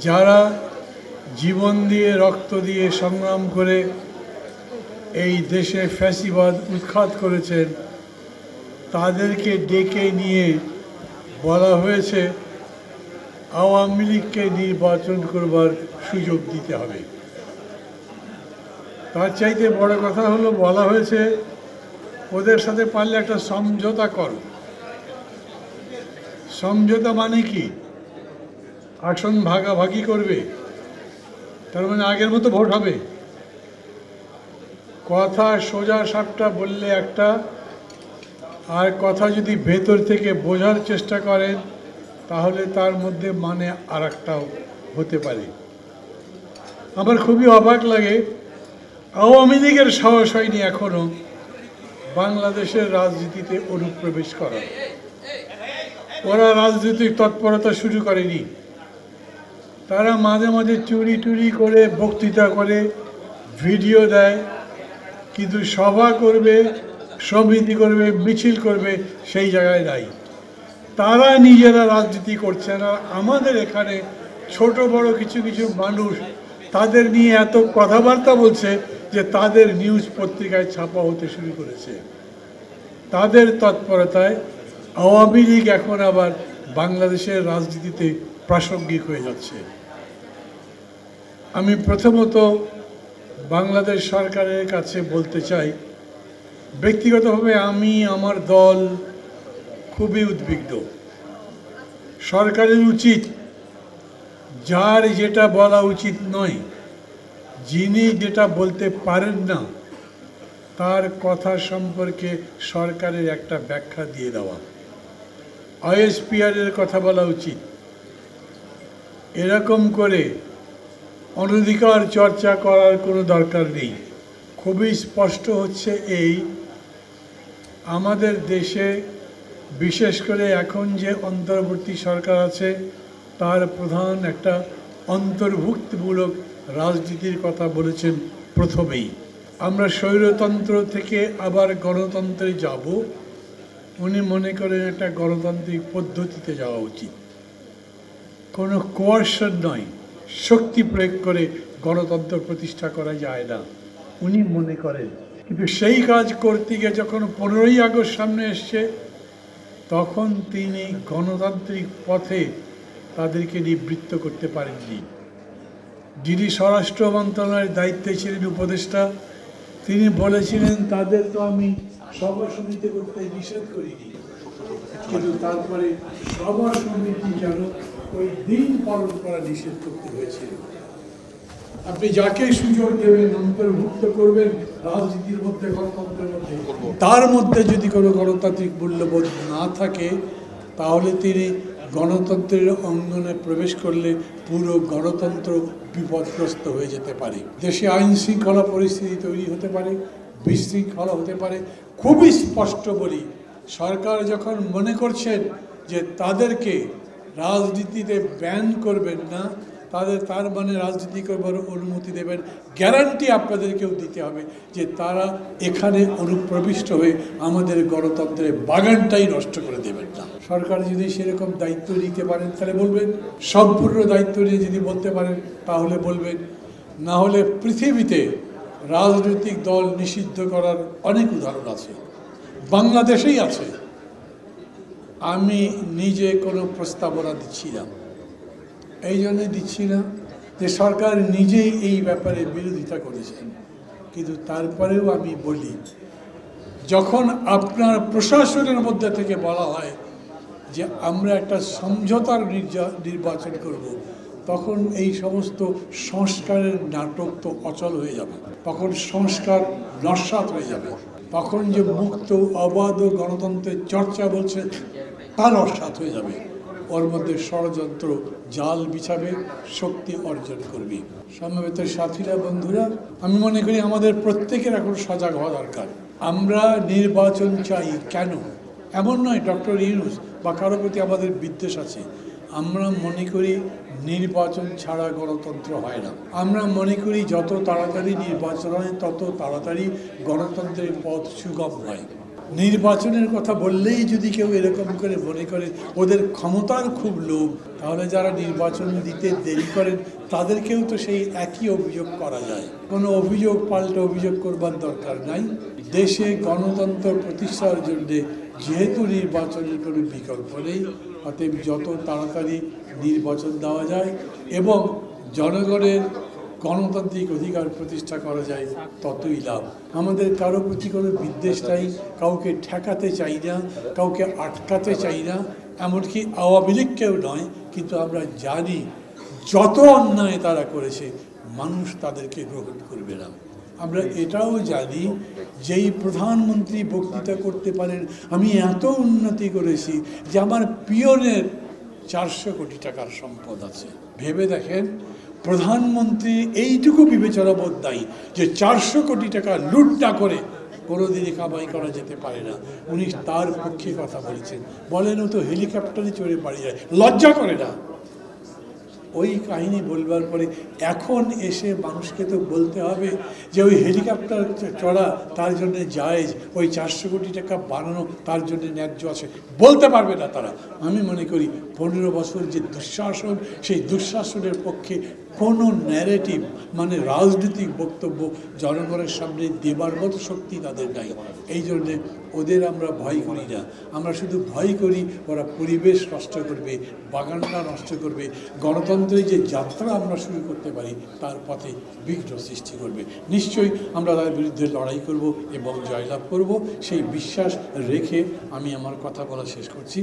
যারা জীবন দিয়ে রক্ত দিয়ে সংগ্রাম করে এই দেশে ফ্যাসিবাদ উৎখাত করেছেন তাদেরকে ডেকে নিয়ে বলা হয়েছে আওয়ামী লীগকে নির্বাচন করবার সুযোগ দিতে হবে। তার চাইতে বড় কথা হলো বলা হয়েছে ওদের সাথে পারলে একটা সমঝোতা করো। সমঝোতা মানে কি? আসন ভাগাভাগি করবে, তার মানে আগের মতো ভোট হবে। কথা সোজা সাপটা বললে একটা, আর কথা যদি ভেতর থেকে বোঝার চেষ্টা করেন তাহলে তার মধ্যে মানে আর একটাও হতে পারে। আমার খুবই অবাক লাগে আওয়ামী লীগের সাহস হয়নি এখনো বাংলাদেশের রাজনীতিতে অনুপ্রবেশ করা। ওরা রাজনৈতিক তৎপরতা শুরু করেনি। তারা মাঝে মাঝে চুরি টুরি করে বক্তৃতা করে ভিডিও দেয়, কিন্তু সভা করবে, সমিতি করবে, মিছিল করবে সেই জায়গায় নাই। তারা নিজেরা রাজনীতি করছে না। আমাদের এখানে ছোট বড় কিছু কিছু মানুষ তাদের নিয়ে এত কথাবার্তা বলছে যে তাদের নিউজ পত্রিকায় ছাপা হতে শুরু করেছে। তাদের তৎপরতায় আওয়ামী লীগ এখন আবার বাংলাদেশের রাজনীতিতে প্রাসঙ্গিক হয়ে যাচ্ছে। আমি প্রথমত বাংলাদেশ সরকারের কাছে বলতে চাই, ব্যক্তিগতভাবে আমি আমার দল খুবই উদ্বিগ্ন। সরকারের উচিত যার যেটা বলা উচিত নয়, যিনি যেটা বলতে পারেন না, তার কথা সম্পর্কে সরকারের একটা ব্যাখ্যা দিয়ে দেওয়া। আইএসপিআরের কথা বলা উচিত। এরকম করে অনধিকার চর্চা করার কোনো দরকার নেই। খুবই স্পষ্ট হচ্ছে এই, আমাদের দেশে বিশেষ করে এখন যে অন্তর্বর্তী সরকার আছে তার প্রধান একটা অন্তর্ভুক্তিমূলক রাজনীতির কথা বলেছেন প্রথমেই। আমরা স্বৈরতন্ত্র থেকে আবার গণতন্ত্রে যাব, উনি মনে করেন একটা গণতান্ত্রিক পদ্ধতিতে যাওয়া উচিত। কোনো কোয়ার্শন নয়, শক্তি প্রয়োগ করে গণতন্ত্র প্রতিষ্ঠা করা যায় না উনি মনে করেন। কিন্তু সেই কাজ করতে গিয়ে যখন 15ই আগস্ট সামনে এসছে তখন তিনি গণতান্ত্রিক পথে তাদেরকে নিবৃত্ত করতে পারেননি। যিনি স্বরাষ্ট্র মন্ত্রণালয়ের দায়িত্বে ছিলেন উপদেষ্টা, তিনি বলেছিলেন তাদের তো আমি সভা সমিতি করতে নিষেধ করিনি, কিন্তু তারপরে সভা সমিতি যেন ওই দিন পালন করা নিষেধ করতে হয়েছিল। আপনি যাকে সুযোগ দেবেন, অন্তর্ভুক্ত করবেন রাজনীতির মধ্যে, গণতন্ত্রের মধ্যে, তার মধ্যে যদি কোনো গণতান্ত্রিক মূল্যবোধ না থাকে তাহলে তিনি গণতন্ত্রের অঙ্গনে প্রবেশ করলে পুরো গণতন্ত্র বিপদগ্রস্ত হয়ে যেতে পারে। দেশে আইন শৃঙ্খলা পরিস্থিতি তৈরি হতে পারে, বিশৃঙ্খলা হতে পারে। খুবই স্পষ্ট বলি, সরকার যখন মনে করছেন যে তাদেরকে রাজনীতিতে ব্যান করবেন না, তার মানে রাজনীতি করবার অনুমতি দেবেন, গ্যারান্টি আপনাদেরকেও দিতে হবে যে তারা এখানে অনুপ্রবিষ্ট হয়ে আমাদের গণতন্ত্রের বাগানটাই নষ্ট করে দেবেন না। সরকার যদি সেরকম দায়িত্ব নিতে পারেন তাহলে বলবেন, সম্পূর্ণ দায়িত্ব নিয়ে যদি বলতে পারেন তাহলে বলবেন। না হলে পৃথিবীতে রাজনৈতিক দল নিষিদ্ধ করার অনেক উদাহরণ আছে, বাংলাদেশেই আছে। আমি নিজে কোনো প্রস্তাবনা দিচ্ছি না, এই জন্যে দিচ্ছি না যে সরকার নিজেই এই ব্যাপারে বিরোধিতা করেছেন। কিন্তু তারপরেও আমি বলি, যখন আপনার প্রশাসনের মধ্যে থেকে বলা হয় যে আমরা একটা সমঝোতার নির্বাচন করব, তখন এই সমস্ত সংস্কারের নাটক তো অচল হয়ে যাবে। তখন সংস্কার নস্যাৎ হয়ে যাবে। তখন যে মুক্ত অবাধ গণতন্ত্রের চর্চা বলছে তা নস্যাৎ হয়ে যাবে। ওর মধ্যে ষড়যন্ত্র জাল বিছাবে, শক্তি অর্জন করবে। সমবেত সাথীরা, বন্ধুরা, আমি মনে করি আমাদের প্রত্যেকের এখন সজাগ হওয়া দরকার। আমরা নির্বাচন চাই কেন? এমন নয় ডক্টর ইউনূস বা কারো প্রতি আমাদের বিদ্বেষ আছে। আমরা মনে করি নির্বাচন ছাড়া গণতন্ত্র হয় না। আমরা মনে করি যত তাড়াতাড়ি নির্বাচন হয় তত তাড়াতাড়ি গণতন্ত্রের পথ সুগম হয়। নির্বাচনের কথা বললেই যদি কেউ এরকম করে মনে করে ওদের ক্ষমতার খুব লোভ, তাহলে যারা নির্বাচন দিতে দেরি করেন তাদেরকেও তো সেই একই অভিযোগ করা যায়। কোনো অভিযোগ পাল্টে অভিযোগ করবার দরকার নাই। দেশে গণতন্ত্র প্রতিষ্ঠার জন্য যেহেতু নির্বাচনের কোনো বিকল্প নেই, অতএব যত তাড়াতাড়ি নির্বাচন দেওয়া যায় এবং জনগণের গণতান্ত্রিক অধিকার প্রতিষ্ঠা করা যায় ততই লাভ। আমাদের কারো প্রতি কোনো বিদ্বেষ নাই, কাউকে ঠেকাতে চাই না, কাউকে আটকাতে চাই না, এমনকি আওয়ামী লীগকেও নয়। কিন্তু আমরা জানি যত অন্যায় তারা করেছে মানুষ তাদেরকে গ্রহণ করবে না। আমরা এটাও জানি যেই প্রধানমন্ত্রী বক্তৃতা করতে পারেন আমি এত উন্নতি করেছি যে আমার পিয়নের 400 কোটি টাকার সম্পদ আছে। ভেবে দেখেন, প্রধানমন্ত্রী এইটুকু বিবেচনাবোধ দেয় যে 400 কোটি টাকা লুট না করে কোনোদিনই কামাই করা যেতে পারে না। উনি তার পক্ষে কথা বলেছেন, বলেন ও তো হেলিকপ্টারে চড়ে বাড়ি যায়, লজ্জা করে না? ওই কাহিনী বলবার পরে এখন এসে মানুষকে তো বলতে হবে যে ওই হেলিকপ্টার চড়া তার জন্য জায়েজ, ওই 400 কোটি টাকা বানানো তার জন্য ন্যায্য আছে, বলতে পারবে না তারা। আমি মনে করি 15 বছর যে দুঃশাসন, সেই দুঃশাসনের পক্ষে কোনো ন্যারেটিভ মানে রাজনৈতিক বক্তব্য জনগণের সামনে দেবার মতো শক্তি তাদের নাই। এই জন্যে ওদের আমরা ভয় করি না। আমরা শুধু ভয় করি ওরা পরিবেশ নষ্ট করবে, বাগানটা নষ্ট করবে, গণতন্ত্রের যে যাত্রা আমরা শুরু করতে পারি তার পথে বিঘ্ন সৃষ্টি করবে। নিশ্চয়ই আমরা তার বিরুদ্ধে লড়াই করব এবং জয়লাভ করব, সেই বিশ্বাস রেখে আমি আমার কথা বলা শেষ করছি।